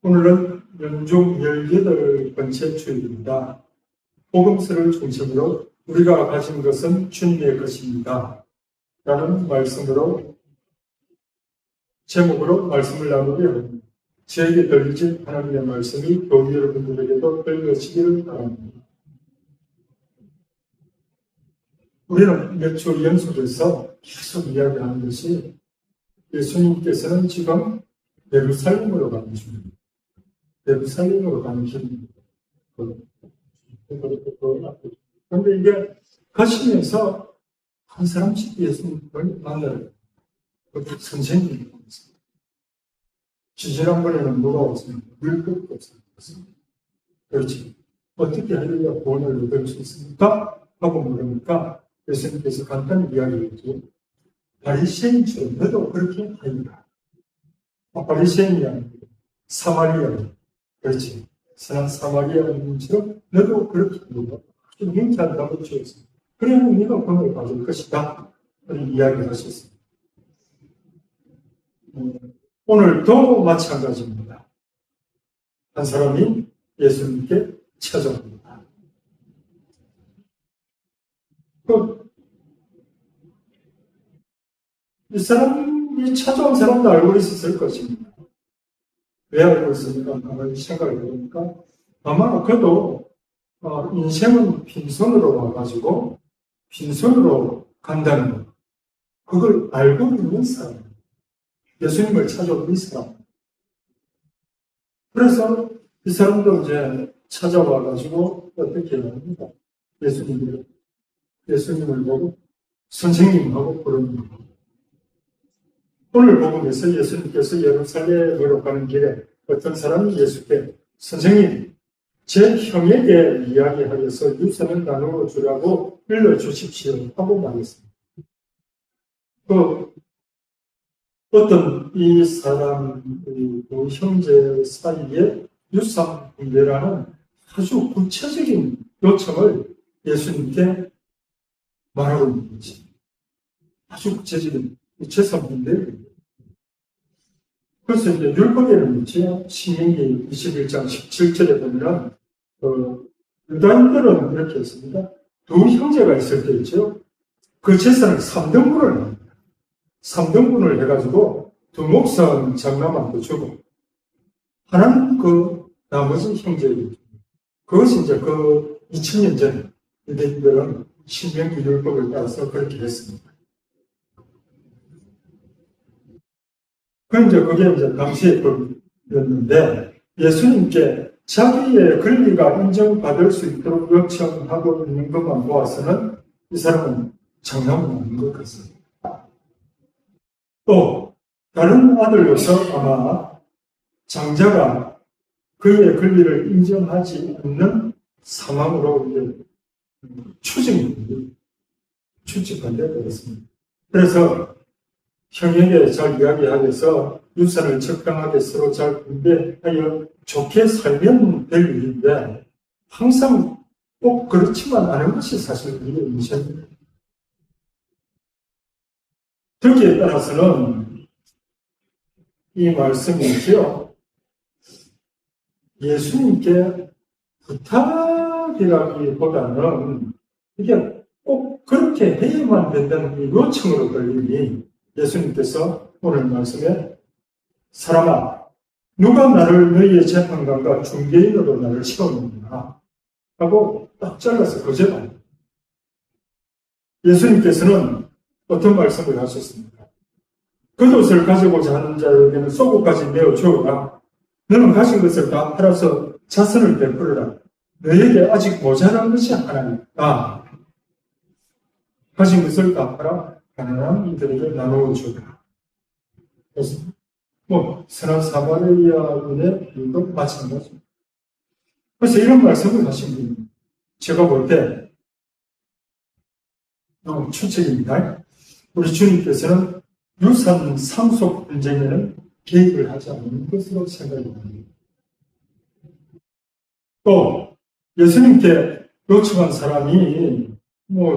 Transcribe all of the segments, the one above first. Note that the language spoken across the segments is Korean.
오늘은 연중 18번째 주일입니다. 복음서를 중심으로 우리가 가진 것은 주님의 것입니다. 라는 말씀으로 제목으로 말씀을 나누게 합니다. 저에게 들리신 하나님의 말씀이 교우 여러분들에게도 들려지기를 바랍니다. 우리는 몇 주 연속해서 계속 이야기하는 것이 예수님께서는 지금 예루살렘으로 가는 중입니다. 예루살렘으로 가는 길입니다. 그런데 이게 가시면서 한 사람씩 예수님을 만나요. 선생님이 오셨습니다. 지지난번에는 누가 왔습니까? 율법도 없었습니다. 그렇지. 어떻게 하려야 구원을 얻을 수 있습니까? 하고 물으니까 예수님께서 간단히 이야기했죠. 바리새인처럼 너도 그렇게 하리라. 바리새인이 아니고 사마리아. 그렇지. 선한 사마리아인처럼 너도 그렇게 하리라. 좀 명쾌하다고 주었습니다. 그러면 네가 구원을 받을 것이다. 그런 이야기를 하셨습니다. 오늘도 마찬가지입니다. 한 사람이 예수님께 찾아옵니다. 이 사람이 찾아온 사람도 알고 있었을 것입니다. 왜 알고 있습니까? 가만히 생각을 해보니까 아마 그도 인생은 빈손으로 와가지고 빈손으로 간다는 것, 그걸 알고 있는 사람, 예수님을 찾아온 이 사람. 그래서 이 사람도 이제 찾아와가지고 어떻게 합니까? 예수님을 보고 선생님하고 부르는 거예요. 오늘 복음에서 예수님께서 예루살렘으로 가는 길에 어떤 사람이 예수께 선생님, 제 형에게 이야기하여서 유산을 나누어 주라고 일러주십시오 하고 말했습니다. 어떤 이 사람의 두 형제 사이에 유산 분배라는 아주 구체적인 요청을 예수님께 말하고 있는 거지. 아주 구체적인 재산 분배. 그래서 이제 율법에는 있죠. 신명기 21장 17절에 보면 유다인들은 이렇게 했습니다. 두 형제가 있을 때 있죠. 그 재산을 3등분을 합니다. 3등분을 해가지고 두 목숨 장남한테 주고 하나는 그 나머지 형제에게. 그것이 이제 그 2000년 전에 유대인들은 신명기 율법을 따라서 그렇게 했습니다. 그런데 그게 이제 당시의 법이었는데 예수님께 자기의 권리가 인정받을 수 있도록 요청하고 있는 것만 보아서는 이 사람은 장남은 아닌 것 같습니다. 또 다른 아들로서 아마 장자가 그의 권리를 인정하지 않는 상황으로 이제 추측한데 그렇습니다. 그래서 형에게 잘 이야기하면서 유산을 적당하게 서로 잘 분배하여 좋게 살면 될 일인데 항상 꼭 그렇지만 않은 것이 사실 우리의 인생입니다. 거기에 따라서는 이 말씀이지요. 예수님께 부탁이라기보다는 이게 꼭 그렇게 해야만 된다는 이 요청으로 들리니 예수님께서 오늘 말씀에 사람아, 누가 나를 너희의 재판관과 중개인으로 나를 세우느냐 하고 딱 잘라서 거절합니다. 예수님께서는 어떤 말씀을 하셨습니까? 겉옷을 가지고자 하는 자에게는 속옷까지 내어 주어라. 너는 가진 것을 다 팔아서 자선을 베풀어라. 너에게 아직 모자란 것이 하나 있다. 가진 것을 다 팔아 가난한 이들에게 나누어 주라. 그래서 선한 사마리아인의 일도 마찬가지입니다. 그래서 이런 말씀을 하신 분입니다. 제가 볼 때 추측입니다. 우리 주님께서는 유산 상속 분쟁에는 개입을 하지 않는 것으로 생각이 됩니다. 또 예수님께 요청한 사람이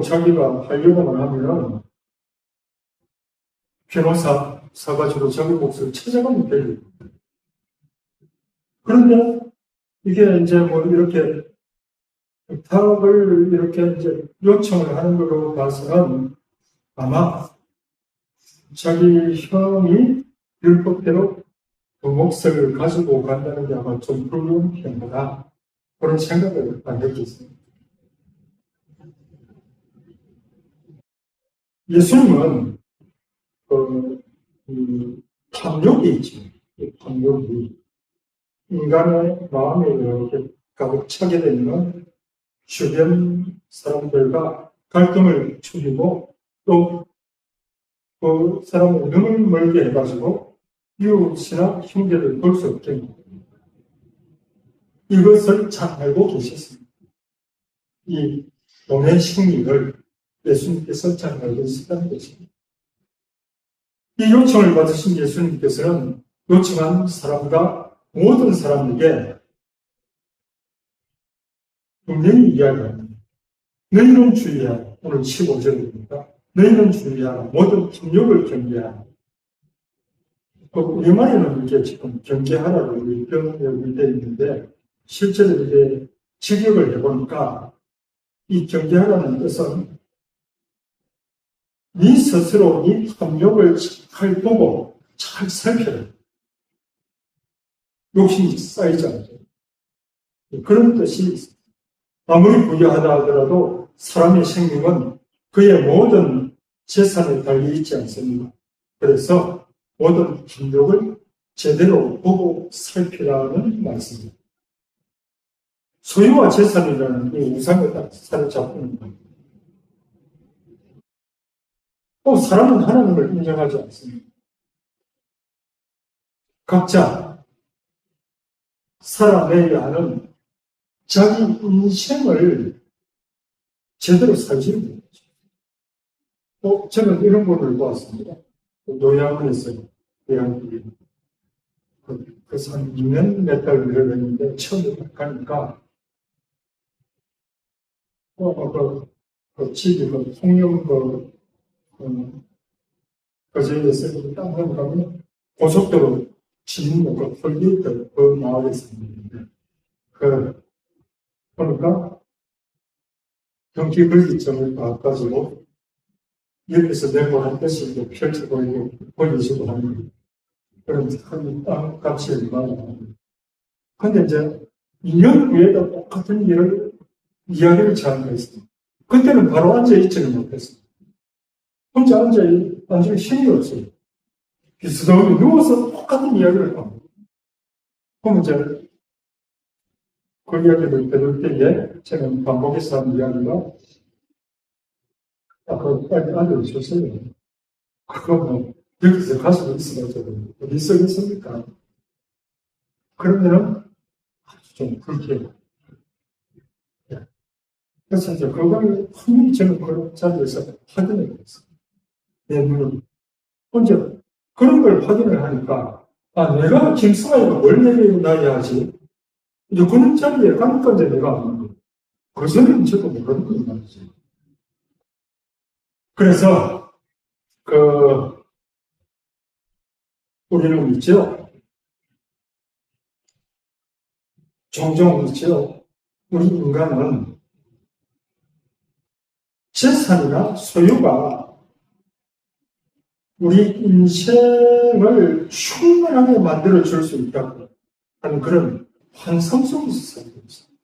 자기가 하려고만 하면 변호사 사가지고 자기 몫을 찾아가면 됩니다. 그런데 이게 이제 뭐 이렇게 부탁을 이렇게 이제 요청을 하는 걸로 봐서는 아마 자기 형이 율법대로 그 몫을 가지고 간다는 게 아마 좀 불리한 편이다. 그런 생각을 했겠습니다. 예수님은 탐욕이 있지. 탐욕이 인간의 마음에 이렇게 가득 차게 되면 주변 사람들과 갈등을 줄이고 또 그 사람을 눈을 멀게 해가지고 이웃이나 형제를 볼 수 없게 합니다. 이것을 잘 알고 계셨습니다. 이 돈의 심리를 예수님께서 잘 알고 있었다는 것입니다. 이 요청을 받으신 예수님께서는 요청한 사람과 모든 사람에게 분명히 이야기합니다. 너희는 주의하라. 오늘 15절입니다. 너희는 주의하라. 모든 탐욕을 경계하라. 우리말에는 이게 지금 경계하라고 일병이 되어 있는데 실제로 이게 직역을 해보니까 이 경계하라는 뜻은 네 스스로 네 탐욕을 잘 보고 잘 살펴라. 욕심이 쌓이지 않죠. 그런 뜻이 있습니다. 아무리 부유하다 하더라도 사람의 생명은 그의 모든 재산에 달려있지 않습니다. 그래서 모든 탐욕을 제대로 보고 살피라는 말씀입니다. 소유와 재산이라는 이 우상을 딱 사로잡는 겁니다. 또 사람은 하나님을 인정하지 않습니다. 각자 살아내야 하는 자기 인생을 제대로 살지 못하죠. 저는 이런 분을 보았습니다. 요양원에서 요양원이 그래서 한 2년 몇 달 일했는데 처음에 가니까 집이 통영 거제에서 딱 가면 고속도로 지는 톨게이트 그 마을에 있었는데 보니까 경기 걸기점을 봐가지고 옆에서 네모난 뜻이 펼쳐보이고 보여주고 하는 그런 큰 땅값이 얼마나 합니다. 근데 이제 2년 후에도 똑같은 일을 이야기를 저한테 했습니다. 그때는 바로 앉아있지는 못했습니다. 혼자 앉을 힘이 없어요. 비스듬히 누워서 똑같은 이야기를 합니다. 그럼 이제 그 이야기를 들을 때에 저는 반복해서 한 이야기가 빨리 알려주셨어요. 그거 여기서 가지고 있어가지고 어디 쓰겠습니까? 그러면은 아주 좀 불쾌해요. 그래서 이제 그걸 분명히 저는 그 자리에서 확인해 보겠어요. 내 눈으로. 혼자 그런 걸 확인을 하니까 내가 김승아이가 뭘 내려놔야 하지? 이제 그런 자리에 가니까 이제 내가 안 하는 거예요. 그 소리는 저도 모르는 거예요, 말이지. 그래서 우리는 있죠. 종종 있죠. 우리 인간은 재산이나 소유가 우리 인생을 충분하게 만들어줄 수 있다고 하는 그런 환상 속에서 살고 있습니다.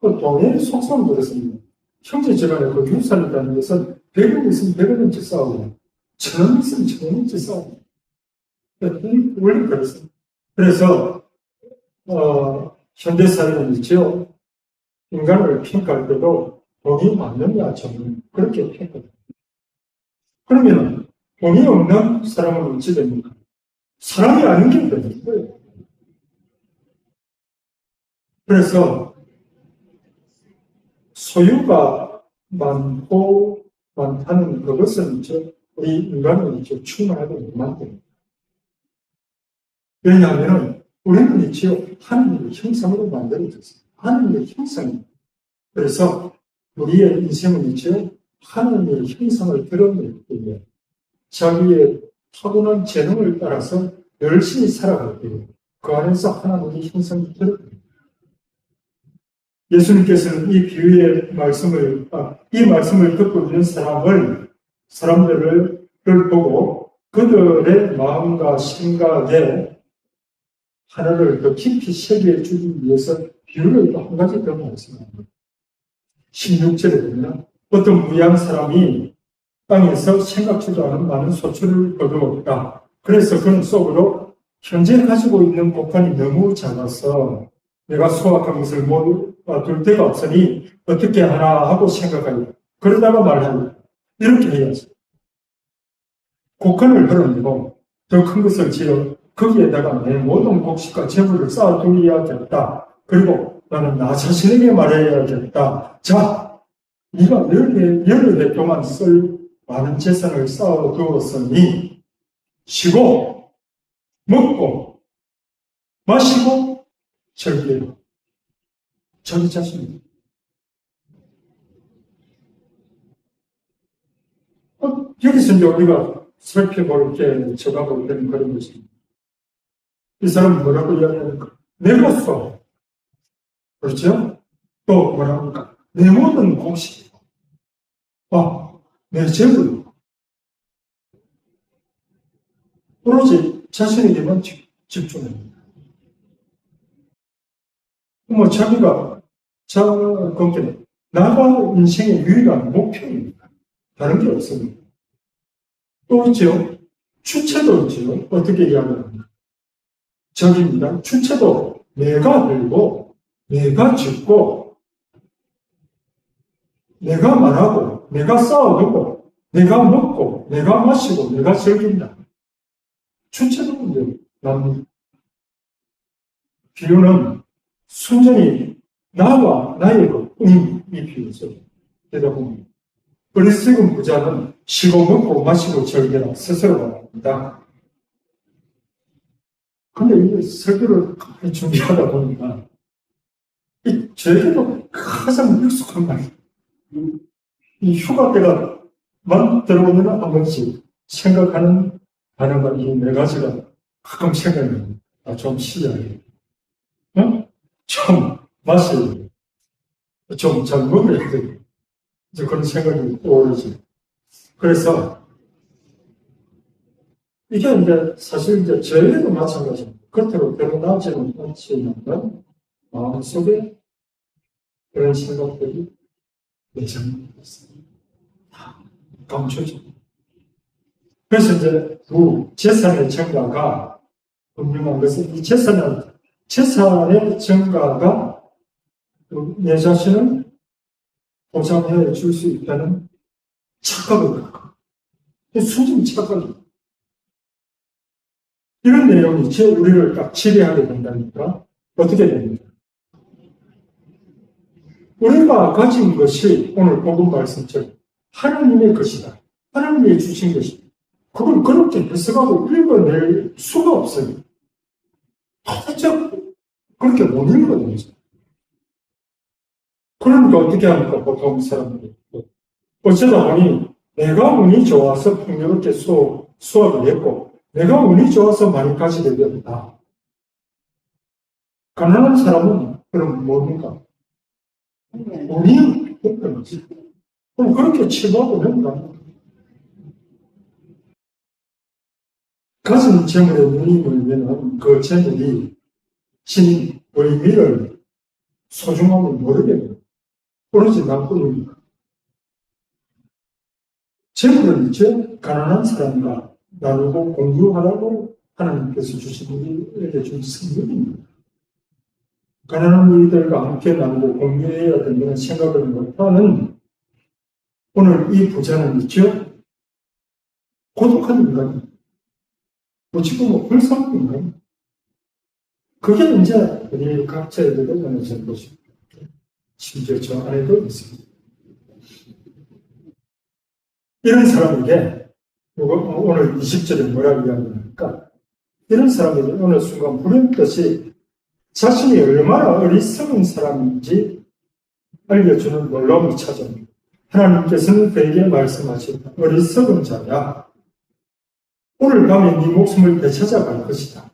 그 동해의 속성은 그렇습니다. 형제 집안에 그 유산이라는 것은 100원 있으면 100원인치 싸우고 1000원 있으면 1000원인치 싸우고 원래 그렇습니다. 그래서 현대사회는 있죠. 인간을 평가할 때도 돈이 맞느냐 저는 그렇게 평가합니다. 그러면 돈이 없는 사람은 어찌 됩니까? 사람이 아닌 게 되는 거예요. 그래서 소유가 많다는 그것은 우리 인간은 충분하게 못 만듭니다. 왜냐하면 우리는 하나님의 형상으로 만들어졌습니다. 하나님의 형상입니다. 그래서 우리의 인생은 하나님의 형상을 드러낼 때에 자기의 타고난 재능을 따라서 열심히 살아갈 때에 그 안에서 하나님의 형성이 드러납니다. 예수님께서는 이 비유의 말씀을, 이 말씀을 듣고 있는 사람들을 보고 그들의 마음과 생각에 하나를 더 깊이 새겨 주기 위해서 비유를 또 한 가지 더 말씀합니다. 16절에 보면 어떤 무양 사람이 땅에서 생각지도 않은 많은 소출을 거두었다. 그래서 그는 속으로 현재 가지고 있는 곡간이 너무 작아서 내가 수확한 것을 모아둘 데가 없으니 어떻게 하나 하고 생각하여 그러다가 말하여 이렇게 해야지. 곡간을 헐어내고 더 큰 것을 지어 거기에다가 내 모든 곡식과 재물을 쌓아두어야겠다. 그리고 나는 나 자신에게 말해야겠다. 자, 네가 여러 해 동안 쓸 많은 재산을 쌓아두었으니 쉬고 먹고 마시고 즐기라. 자기 자신. 여기서 이제 우리가 살펴볼 게 적합하고 되는 그런 것입니다. 이 사람은 뭐라고 이야기합니까? 내 것도. 그렇죠? 또 뭐랍니까? 내 모든 곡식이고, 내 재물. 오로지 자신에게만 집중합니다. 자기가, 그게 나가 인생의 유일한 목표입니다. 다른 게 없습니다. 또 있죠? 주체도 있죠? 어떻게 이야기합니까? 적입니다. 주체도 내가 들고, 내가 짓고, 내가 말하고, 내가 쌓아두고, 내가 먹고, 내가 마시고, 내가 즐긴다. 주체도 문제 납니다. 비유는 순전히 나와 나의 이 비유죠. 그러다 보면 어리석은 부자는 쉬고 먹고 마시고 즐겨라 스스로 말합니다. 근데 이 설교를 준비하다 보니까 저에게도 가장 익숙한 말이에요. 이 휴가 때가만 들어오면 한 번씩 생각하는 단어가 이 네 가지가 가끔 생각나요. 좀 쉬어야 좀 마셔야 좀 잘 먹어야 돼. 이제 그런 생각이 떠오르지. 그래서 이게 이제 사실 이제 저에게도 마찬가지입니다. 겉으로 드러나지는 않지만 마음속에 그런 생각들이 내장이 있습니다. 다 감추죠. 그래서 이제 재산의 증가가 분명한 것은 이 재산의 증가가 내 자신을 보장해 줄 수 있다는 착각을 갖고 순전히 착각입니다. 이런 내용이 우리를 딱 지배하게 된다니까 어떻게 됩니까? 우리가 가진 것이 오늘 복음 말씀처럼 하나님의 것이다. 하나님이 주신 것이다. 그걸 그렇게 해석하고 읽어낼 수가 없어요. 도대체 그렇게 못 읽거든요. 그러니까 어떻게 합니까? 보통 사람들이. 어쩌다 보니 내가 운이 좋아서 풍요롭게 수확을 했고 내가 운이 좋아서 많이 가지게 된다. 가난한 사람은 그럼 뭡니까? 운이 없는 거지. 그럼 그렇게 치부하고 된다. 가진 재물에 눈이 멀면 그 재물이 진 의미를 소중함을 모르게 됩니다. 오로지 나뿐입니다. 재물은 이제 가난한 사람과 나누고 공유하라고 하나님께서 주신 우리에게 준 선물입니다. 가난한 이들과 함께 나누고 공유해야 된다는 생각을 못하는 오늘 이 부자는 있죠? 고독한 인간입니다. 어찌 보면 불쌍한 인간입니다. 그게 이제 우리 각자에게도 원해진 것입니다. 심지어 저 안에도 있습니다. 이런 사람에게 오늘 20절에 뭐라고 이야기합니까? 이런 사람에게 어느 순간 불현듯이 자신이 얼마나 어리석은 사람인지 알려주는 놀라움이 찾아옵니다. 하나님께서는 그에게 말씀하신다. 어리석은 자야. 오늘 밤에 네 목숨을 되찾아갈 것이다.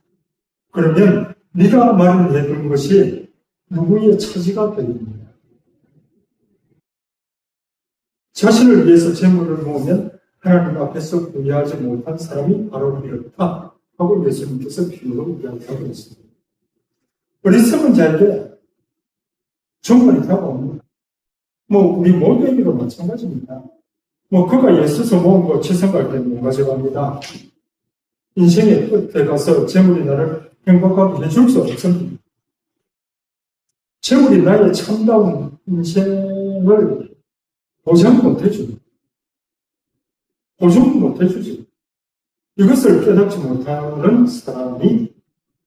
그러면 네가 마련해 둔 것이 누구의 차지가 되는 거야. 자신을 위해서 재물을 모으면 하나님 앞에서 구애하지 못한 사람이 바로 이렇다 하고 예수님께서 비유로 이야기하고 있습니다. 어리석은 자에게 정말이 다가옵니다. 우리 모두에게도 마찬가지입니다. 그가 애써서 모은 거 치성갈 때는 못 가져갑니다. 인생의 끝에 가서 재물이 나를 행복하게 해줄 수 없습니다. 재물이 나의 참다운 인생을 보장 못 해줍니다. 보증 못 해주지. 이것을 깨닫지 못하는 사람이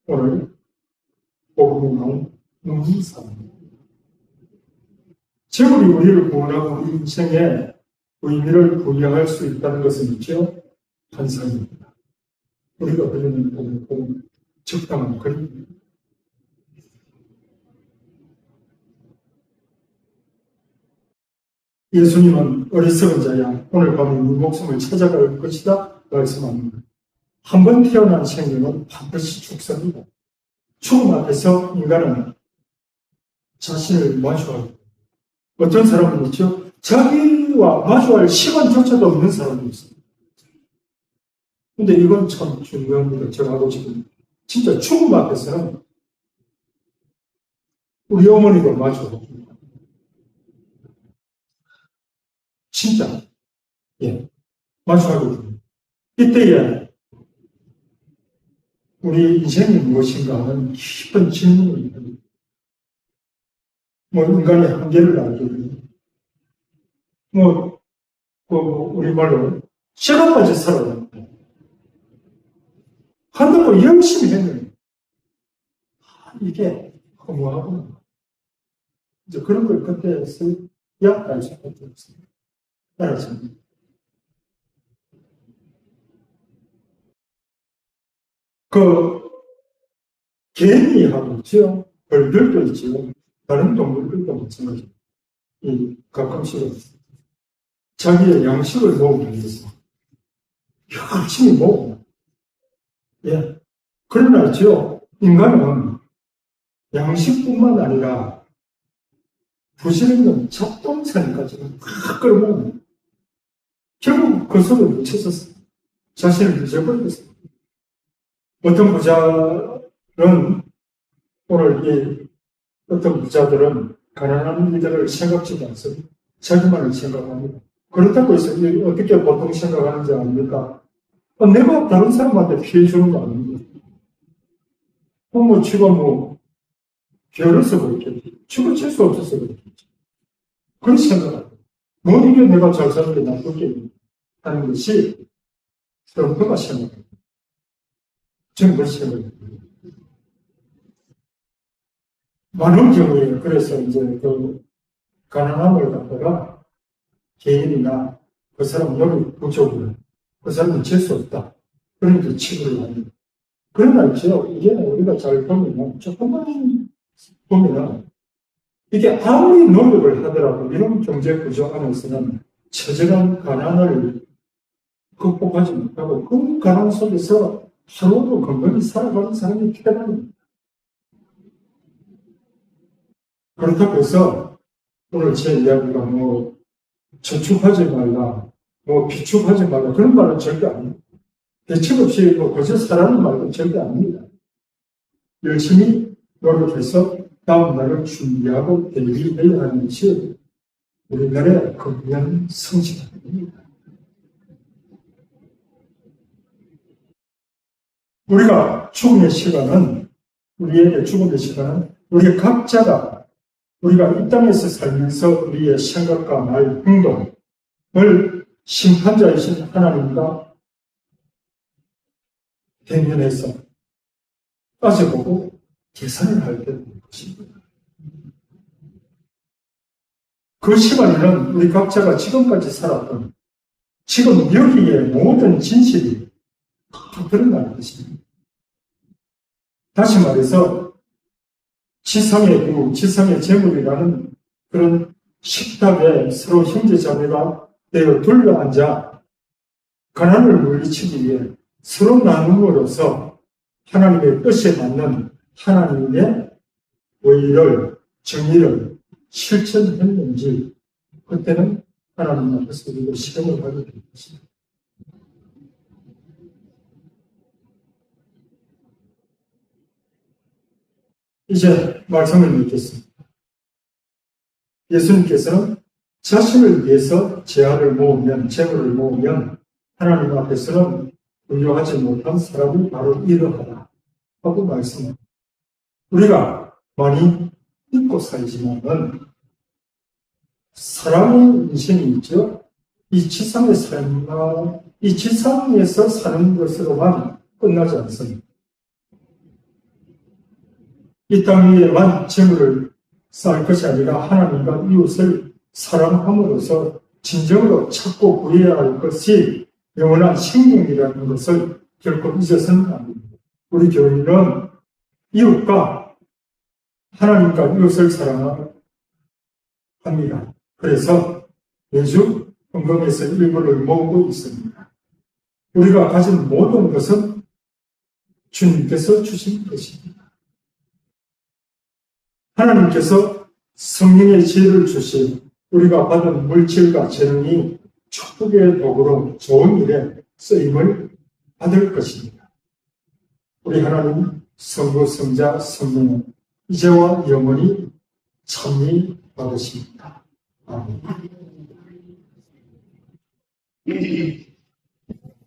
오늘 복음을 나눈 사람입니다. 재물이 우리를 구원하고 우리 인생에 의미를 부여할 수 있다는 것은 있죠. 환상입니다. 우리가 그리는 복음, 적당한 그림입니다. 예수님은 어리석은 자야 오늘 밤에 네 목숨을 찾아갈 것이다 말씀합니다. 한 번 태어난 생명은 반드시 죽습니다. 죽음 앞에서 인간은 자신을 마주하고 어떤 사람은 있죠. 자기와 마주할 시간조차도 없는 사람이 있습니다. 근데 이건 참 중요합니다. 저하고 지금 진짜 죽음 앞에서는 우리 어머니도 마주하고 진짜 마주하게 됩니다. 이때에 우리 인생이 무엇인가 하는 깊은 질문이 있습니다. 인간의 한계를 알게 됩니다. 우리말로 쇠가까지 살아요. 한다고 열심히 했는데 이게 허무하구나. 이제 그런 걸 그때서야 알 수밖에 없습니다. 알았습니다. 개미 하고 있죠. 벌들도 있죠. 다른 동물들도 마찬가지입니다. 가끔씩은 자기의 양식을 모으기 위해서 열심히 모읍니다. 그러나 있죠. 인간은 양식뿐만 아니라 부실없는 잡동사니까지는 막 끌어모읍니다. 결국 그 속에 묻혀서 자신을 잊어버렸습니다. 어떤 부자는 오늘 어떤 부자들은 가난한 이들을 생각지도 않습니다. 자기만을 생각합니다. 그렇다고 해서 어떻게 보통 생각하는지 압니까? 내가 다른 사람한테 피해 주는 거 아닙니다. 지가 별어서 그렇겠지. 집어칠 수 없어서 그렇겠지. 그런 생각을 이게 내가 잘 사는 게 나쁘게 하는 것이 그가 생각합니다. 저는 그렇게 생각합니다. 많은 경우에 그래서 이제 가난함을 갖다가 개인이나 그 사람 여기 부족을 그 사람은 질 수 없다. 그러니까 치부를 합니다. 그러나 있죠. 이게 우리가 잘 보면 조금만 보면 이게 아무리 노력을 하더라도 이런 경제 구조 안에서는 처절한 가난을 극복하지 못하고 그 가난 속에서 하루도 건강히 살아가는 사람이 태반입니다. 그렇다고 해서 오늘 제 이야기가 저축하지 말라, 비축하지 말라 그런 말은 절대 아닙니다. 대책 없이 거저 살라는 말은 절대 아닙니다. 열심히 노력해서 다음 날을 준비하고 대비해야 하는 것이 우리나라의 건강한 성실입니다. 우리가 죽음의 시간은 우리에게 죽음의 시간은 우리 각자가 우리가 이 땅에서 살면서 우리의 생각과 말, 행동을 심판자이신 하나님과 대면해서 따져보고 계산을 할 때 되는 것입니다. 그 시간에는 우리 각자가 지금까지 살았던 지금 여기에 모든 진실이 다 드러날 것입니다. 다시 말해서 지상의 부, 지상의 재물이라는 그런 식탁에 서로 형제자매가 되어 둘러앉아 가난을 물리치기 위해 서로 나눔으로써 하나님의 뜻에 맞는 하나님의 의를, 정의를 실천했는지 그때는 하나님 앞에서 우리가 시험을 하게 될 것입니다. 이제 말씀을 읽겠습니다. 예수님께서는 자신을 위해서 재화를 모으면, 재물을 모으면 하나님 앞에서는 부유하지 못한 사람이 바로 이러하다 하고 말씀합니다. 우리가 많이 잊고 살지만은 사람의 인생이 있죠. 이 지상의 삶과 이 지상에서 사는 것으로만 끝나지 않습니다. 이 땅 위에만 재물을 쌓을 것이 아니라 하나님과 이웃을 사랑함으로써 진정으로 찾고 구해야 할 것이 영원한 생명이라는 것을 결코 잊어서는 안 됩니다. 우리 교인은 이웃과 하나님과 이웃을 사랑합니다. 그래서 매주 헌금에서 일부를 모으고 있습니다. 우리가 가진 모든 것은 주님께서 주신 것입니다. 하나님께서 성령의 지혜를 주신 우리가 받은 물질과 재능이 축복의 도구로 좋은 일에 쓰임을 받을 것입니다. 우리 하나님 성부, 성자, 성령 이제와 영원히 참히 받으십니다. 아멘.